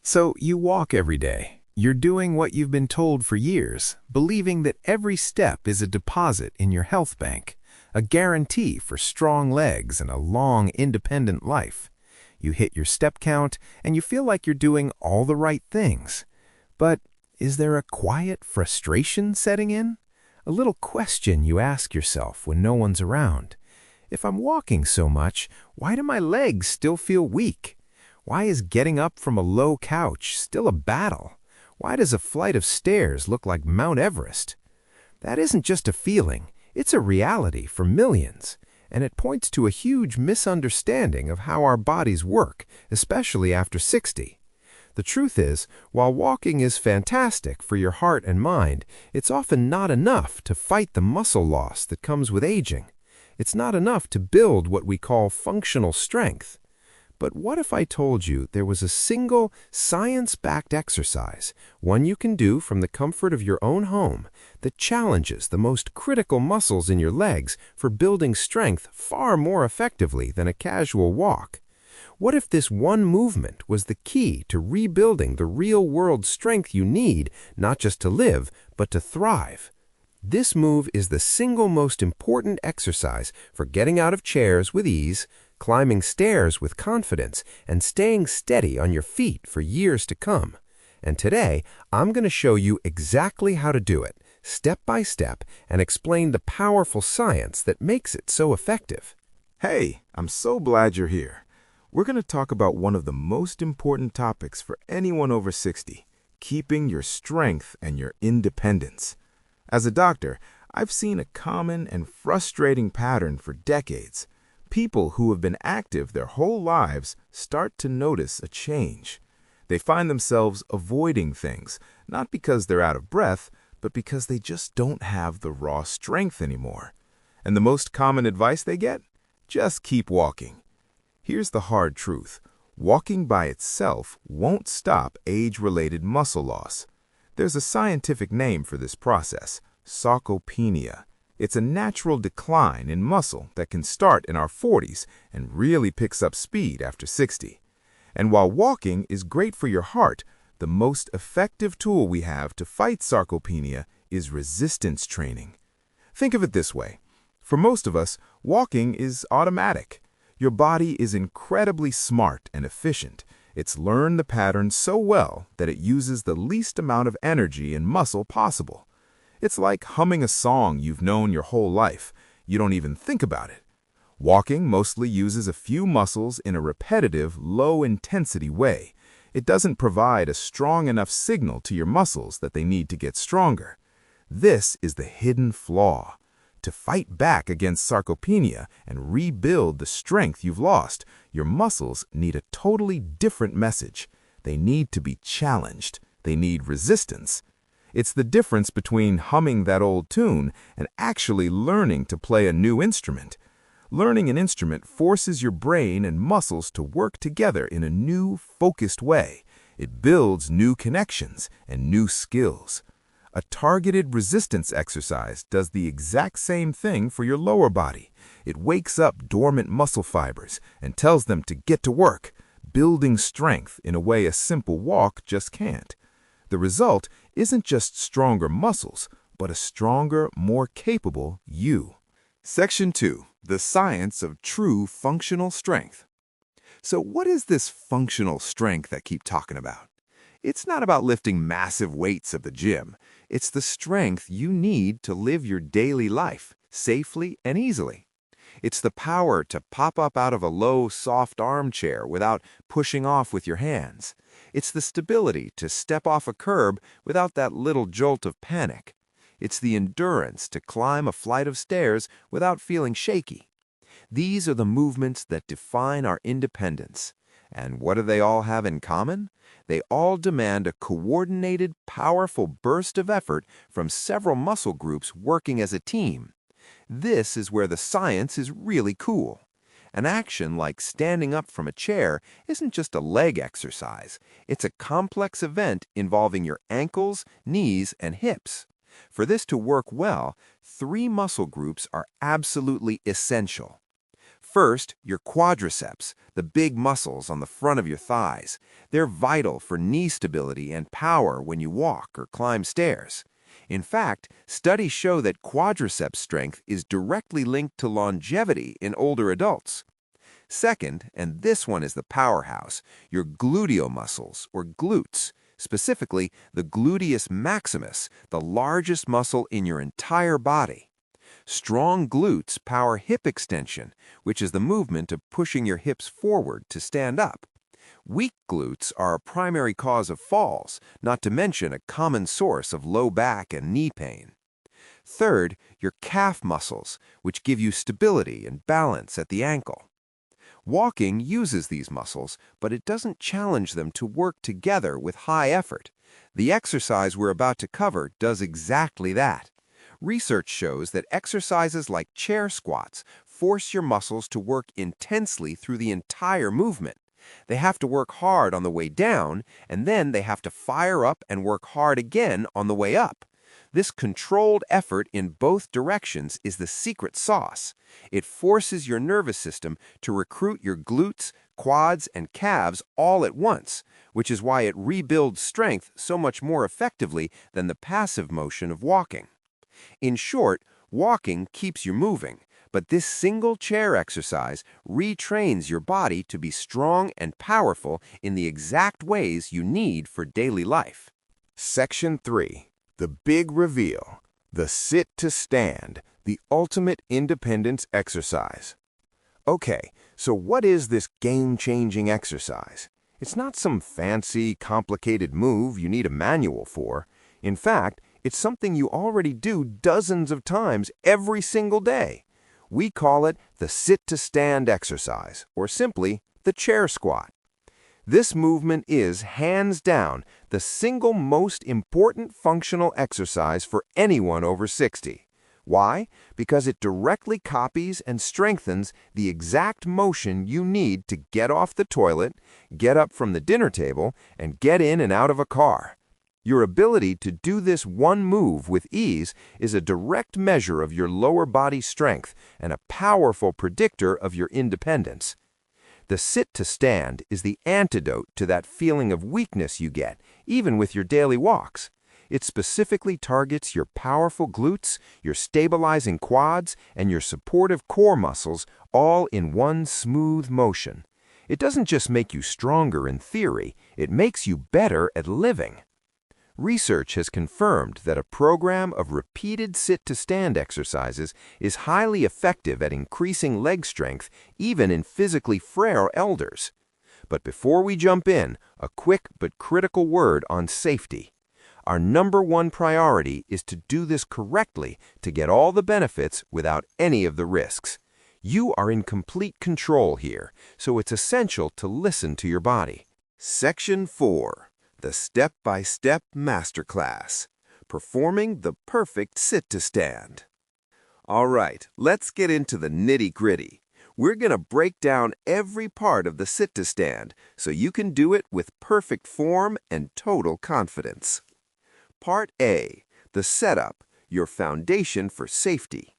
So you walk every day. You're doing what you've been told for years, believing that every step is a deposit in your health bank, a guarantee for strong legs and a long, independent life. You hit your step count, and you feel like you're doing all the right things. But is there a quiet frustration setting in? A little question you ask yourself when no one's around. If I'm walking so much, why do my legs still feel weak? Why is getting up from a low couch still a battle? Why does a flight of stairs look like Mount Everest? That isn't just a feeling, it's a reality for millions, and it points to a huge misunderstanding of how our bodies work, especially after 60. The truth is, while walking is fantastic for your heart and mind, it's often not enough to fight the muscle loss that comes with aging. It's not enough to build what we call functional strength. But what if I told you there was a single science-backed exercise, one you can do from the comfort of your own home, that challenges the most critical muscles in your legs for building strength far more effectively than a casual walk? What if this one movement was the key to rebuilding the real-world strength you need, not just to live, but to thrive? This move is the single most important exercise for getting out of chairs with ease, climbing stairs with confidence, and staying steady on your feet for years to come. And today, I'm going to show you exactly how to do it, step by step, and explain the powerful science that makes it so effective. Hey, I'm so glad you're here. We're going to talk about one of the most important topics for anyone over 60, keeping your strength and your independence. As a doctor, I've seen a common and frustrating pattern for decades. People who have been active their whole lives start to notice a change. They find themselves avoiding things, not because they're out of breath, but because they just don't have the raw strength anymore. And the most common advice they get? Just keep walking. Here's the hard truth. Walking by itself won't stop age-related muscle loss. There's a scientific name for this process, sarcopenia. It's a natural decline in muscle that can start in our 40s and really picks up speed after 60. And while walking is great for your heart, the most effective tool we have to fight sarcopenia is resistance training. Think of it this way. For most of us, walking is automatic. Your body is incredibly smart and efficient. It's learned the pattern so well that it uses the least amount of energy and muscle possible. It's like humming a song you've known your whole life. You don't even think about it. Walking mostly uses a few muscles in a repetitive, low-intensity way. It doesn't provide a strong enough signal to your muscles that they need to get stronger. This is the hidden flaw. To fight back against sarcopenia and rebuild the strength you've lost, your muscles need a totally different message. They need to be challenged. They need resistance. It's the difference between humming that old tune and actually learning to play a new instrument. Learning an instrument forces your brain and muscles to work together in a new, focused way. It builds new connections and new skills. A targeted resistance exercise does the exact same thing for your lower body. It wakes up dormant muscle fibers and tells them to get to work, building strength in a way a simple walk just can't. The result isn't just stronger muscles, but a stronger, more capable you. Section 2. The Science of True Functional Strength. So what is this functional strength I keep talking about? It's not about lifting massive weights at the gym. It's the strength you need to live your daily life safely and easily. It's the power to pop up out of a low, soft armchair without pushing off with your hands. It's the stability to step off a curb without that little jolt of panic. It's the endurance to climb a flight of stairs without feeling shaky. These are the movements that define our independence. And what do they all have in common? They all demand a coordinated, powerful burst of effort from several muscle groups working as a team. This is where the science is really cool. An action like standing up from a chair isn't just a leg exercise. It's a complex event involving your ankles, knees, and hips. For this to work well, 3 muscle groups are absolutely essential. First, your quadriceps, the big muscles on the front of your thighs. They're vital for knee stability and power when you walk or climb stairs. In fact, studies show that quadriceps strength is directly linked to longevity in older adults. Second, and this one is the powerhouse, your gluteal muscles, or glutes, specifically the gluteus maximus, the largest muscle in your entire body. Strong glutes power hip extension, which is the movement of pushing your hips forward to stand up. Weak glutes are a primary cause of falls, not to mention a common source of low back and knee pain. Third, your calf muscles, which give you stability and balance at the ankle. Walking uses these muscles, but it doesn't challenge them to work together with high effort. The exercise we're about to cover does exactly that. Research shows that exercises like chair squats force your muscles to work intensely through the entire movement. They have to work hard on the way down, and then they have to fire up and work hard again on the way up. This controlled effort in both directions is the secret sauce. It forces your nervous system to recruit your glutes, quads, and calves all at once, which is why it rebuilds strength so much more effectively than the passive motion of walking. In short, walking keeps you moving, but this single chair exercise retrains your body to be strong and powerful in the exact ways you need for daily life. Section 3. The big reveal. The sit to stand. The ultimate independence exercise. Okay, so what is this game-changing exercise? It's not some fancy, complicated move you need a manual for. In fact, it's something you already do dozens of times every single day. We call it the sit-to-stand exercise, or simply the chair squat. This movement is, hands down, the single most important functional exercise for anyone over 60. Why? Because it directly copies and strengthens the exact motion you need to get off the toilet, get up from the dinner table, and get in and out of a car. Your ability to do this one move with ease is a direct measure of your lower body strength and a powerful predictor of your independence. The sit-to-stand is the antidote to that feeling of weakness you get, even with your daily walks. It specifically targets your powerful glutes, your stabilizing quads, and your supportive core muscles all in one smooth motion. It doesn't just make you stronger in theory, it makes you better at living. Research has confirmed that a program of repeated sit-to-stand exercises is highly effective at increasing leg strength even in physically frail elders. But before we jump in, a quick but critical word on safety. Our number one priority is to do this correctly to get all the benefits without any of the risks. You are in complete control here, so it's essential to listen to your body. Section 4. The Step-by-Step Masterclass. Performing the perfect sit-to-stand. All right, let's get into the nitty-gritty. We're going to break down every part of the sit-to-stand so you can do it with perfect form and total confidence. Part A. The setup, your foundation for safety.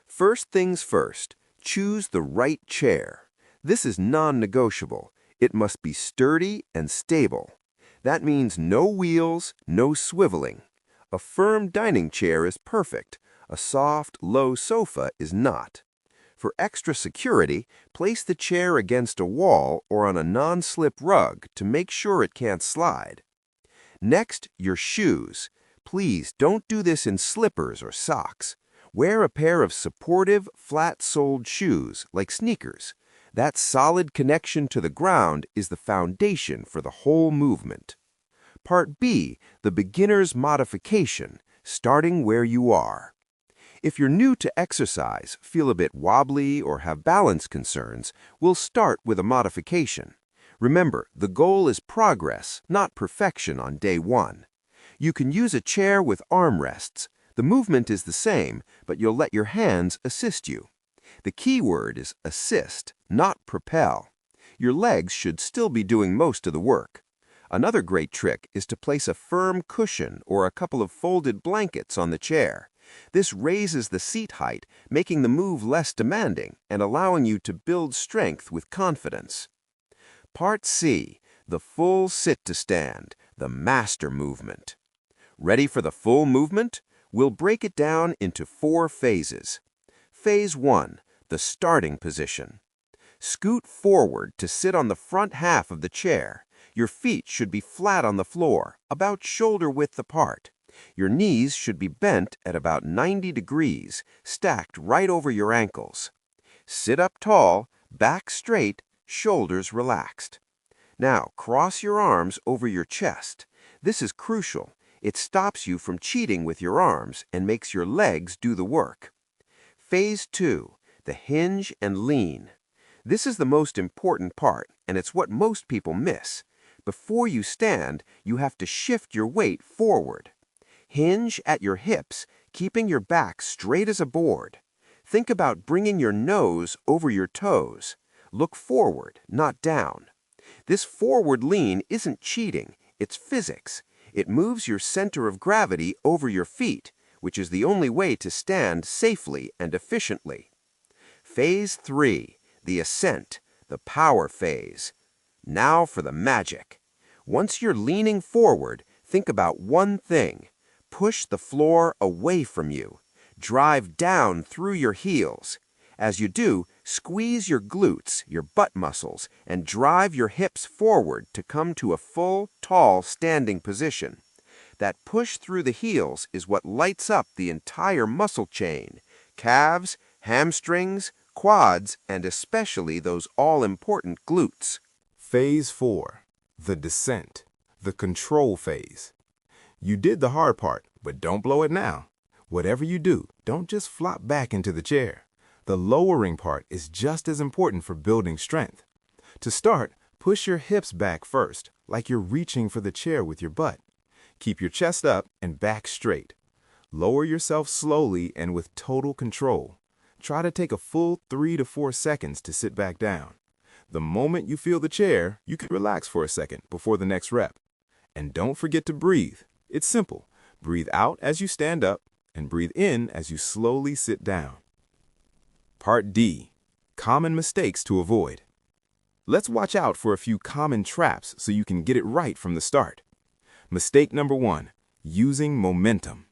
First things first, choose the right chair. This is non-negotiable. It must be sturdy and stable. That means no wheels, no swiveling. A firm dining chair is perfect. A soft, low sofa is not. For extra security, place the chair against a wall or on a non-slip rug to make sure it can't slide. Next, your shoes. Please don't do this in slippers or socks. Wear a pair of supportive, flat-soled shoes, like sneakers. That solid connection to the ground is the foundation for the whole movement. Part B, the beginner's modification, starting where you are. If you're new to exercise, feel a bit wobbly, or have balance concerns, we'll start with a modification. Remember, the goal is progress, not perfection on day one. You can use a chair with armrests. The movement is the same, but you'll let your hands assist you. The key word is assist, not propel. Your legs should still be doing most of the work. Another great trick is to place a firm cushion or a couple of folded blankets on the chair. This raises the seat height, making the move less demanding and allowing you to build strength with confidence. Part C, the full sit-to-stand, the master movement. Ready for the full movement? We'll break it down into 4 phases. Phase 1, the starting position. Scoot forward to sit on the front half of the chair. Your feet should be flat on the floor, about shoulder width apart. Your knees should be bent at about 90 degrees, stacked right over your ankles. Sit up tall, back straight, shoulders relaxed. Now, cross your arms over your chest. This is crucial. It stops you from cheating with your arms and makes your legs do the work. Phase 2, the hinge and lean. This is the most important part, and it's what most people miss. Before you stand, you have to shift your weight forward. Hinge at your hips, keeping your back straight as a board. Think about bringing your nose over your toes. Look forward, not down. This forward lean isn't cheating, it's physics. It moves your center of gravity over your feet, which is the only way to stand safely and efficiently. Phase 3, the ascent, the power phase. Now for the magic. Once you're leaning forward, think about one thing. Push the floor away from you. Drive down through your heels. As you do, squeeze your glutes, your butt muscles, and drive your hips forward to come to a full, tall standing position. That push through the heels is what lights up the entire muscle chain. Calves, hamstrings, quads, and especially those all-important glutes. Phase 4, the descent, the control phase. You did the hard part, but don't blow it now. Whatever you do, don't just flop back into the chair. The lowering part is just as important for building strength. To start, push your hips back first, like you're reaching for the chair with your butt. Keep your chest up and back straight. Lower yourself slowly and with total control. Try to take a full 3 to 4 seconds to sit back down. The moment you feel the chair, you can relax for a second before the next rep. And don't forget to breathe. It's simple. Breathe out as you stand up and breathe in as you slowly sit down. Part D, common mistakes to avoid. Let's watch out for a few common traps so you can get it right from the start. Mistake number 1, using momentum.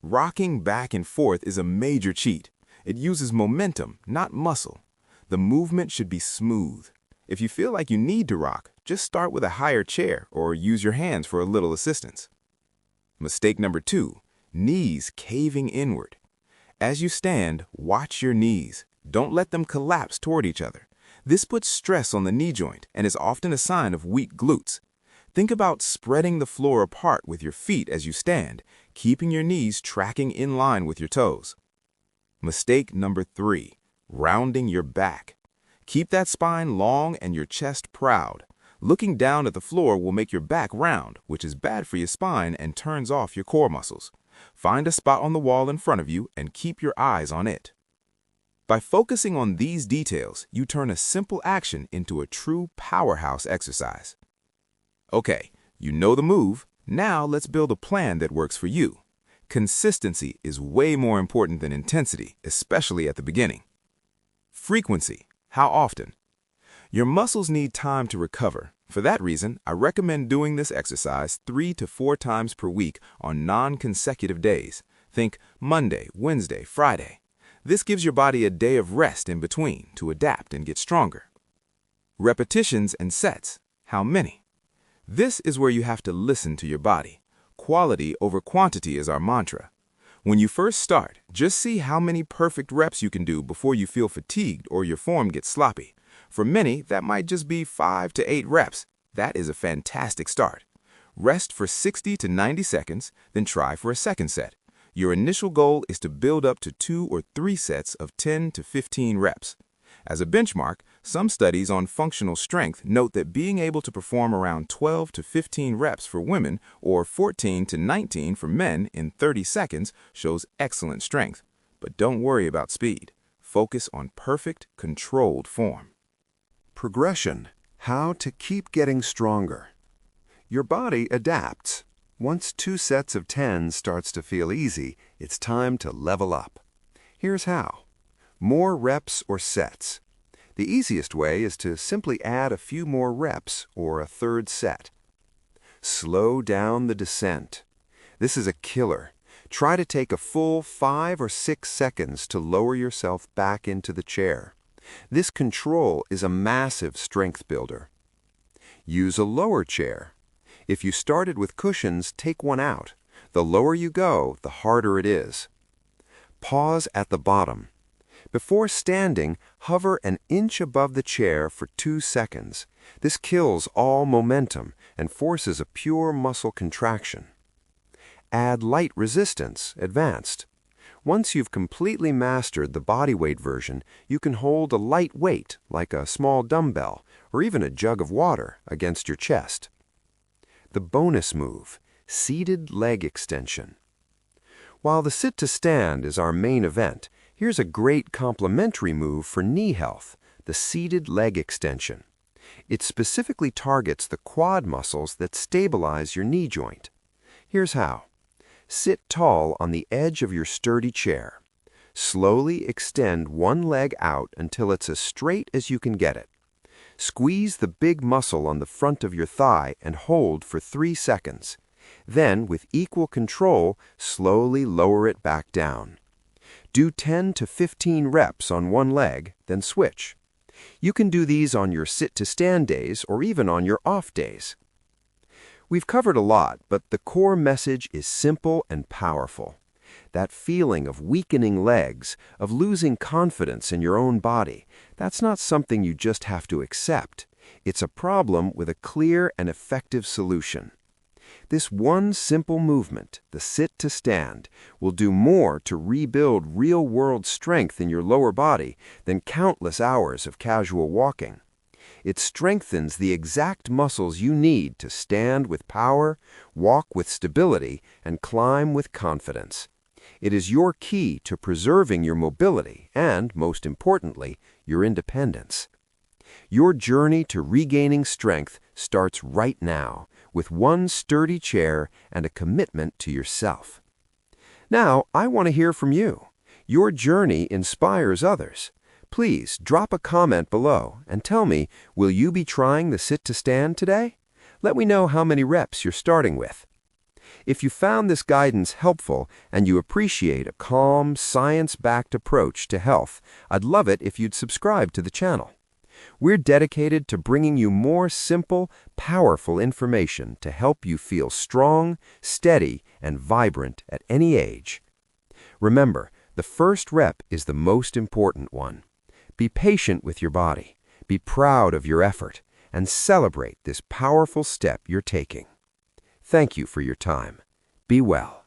Rocking back and forth is a major cheat. It uses momentum, not muscle. The movement should be smooth. If you feel like you need to rock, just start with a higher chair or use your hands for a little assistance. Mistake number 2, knees caving inward. As you stand, watch your knees. Don't let them collapse toward each other. This puts stress on the knee joint and is often a sign of weak glutes. Think about spreading the floor apart with your feet as you stand, keeping your knees tracking in line with your toes. Mistake number 3, rounding your back. Keep that spine long and your chest proud. Looking down at the floor will make your back round, which is bad for your spine and turns off your core muscles. Find a spot on the wall in front of you and keep your eyes on it. By focusing on these details, you turn a simple action into a true powerhouse exercise. Okay, you know the move. Now let's build a plan that works for you. Consistency is way more important than intensity, especially at the beginning. Frequency, how often? Your muscles need time to recover. For that reason, I recommend doing this exercise 3 to 4 times per week on non-consecutive days. Think Monday, Wednesday, Friday. This gives your body a day of rest in between to adapt and get stronger. Repetitions and sets, how many? This is where you have to listen to your body. Quality over quantity is our mantra. When you first start, just see how many perfect reps you can do before you feel fatigued or your form gets sloppy. For many, that might just be 5 to 8 reps. That is a fantastic start. Rest for 60 to 90 seconds, then try for a second set. Your initial goal is to build up to 2 or 3 sets of 10 to 15 reps. As a benchmark, some studies on functional strength note that being able to perform around 12 to 15 reps for women or 14 to 19 for men in 30 seconds shows excellent strength. But don't worry about speed. Focus on perfect, controlled form. Progression, how to keep getting stronger. Your body adapts. Once 2 sets of 10 starts to feel easy, it's time to level up. Here's how. More reps or sets. The easiest way is to simply add a few more reps or a third set. Slow down the descent. This is a killer. Try to take a full 5 or 6 seconds to lower yourself back into the chair. This control is a massive strength builder. Use a lower chair. If you started with cushions, take one out. The lower you go, the harder it is. Pause at the bottom. Before standing, hover an inch above the chair for 2 seconds. This kills all momentum and forces a pure muscle contraction. Add light resistance, advanced. Once you've completely mastered the bodyweight version, you can hold a light weight, like a small dumbbell or even a jug of water, against your chest. The bonus move, seated leg extension. While the sit to stand is our main event, here's a great complementary move for knee health, the seated leg extension. It specifically targets the quad muscles that stabilize your knee joint. Here's how. Sit tall on the edge of your sturdy chair. Slowly extend one leg out until it's as straight as you can get it. Squeeze the big muscle on the front of your thigh and hold for 3 seconds. Then, with equal control, slowly lower it back down. Do 10 to 15 reps on one leg, then switch. You can do these on your sit-to-stand days or even on your off days. We've covered a lot, but the core message is simple and powerful. That feeling of weakening legs, of losing confidence in your own body, that's not something you just have to accept. It's a problem with a clear and effective solution. This one simple movement, the sit-to-stand, will do more to rebuild real-world strength in your lower body than countless hours of casual walking. It strengthens the exact muscles you need to stand with power, walk with stability, and climb with confidence. It is your key to preserving your mobility and, most importantly, your independence. Your journey to regaining strength starts right now with one sturdy chair and a commitment to yourself. Now, I want to hear from you. Your journey inspires others. Please drop a comment below and tell me, will you be trying the sit-to-stand today? Let me know how many reps you're starting with. If you found this guidance helpful and you appreciate a calm, science-backed approach to health, I'd love it if you'd subscribe to the channel. We're dedicated to bringing you more simple, powerful information to help you feel strong, steady, and vibrant at any age. Remember, the first rep is the most important one. Be patient with your body, be proud of your effort, and celebrate this powerful step you're taking. Thank you for your time. Be well.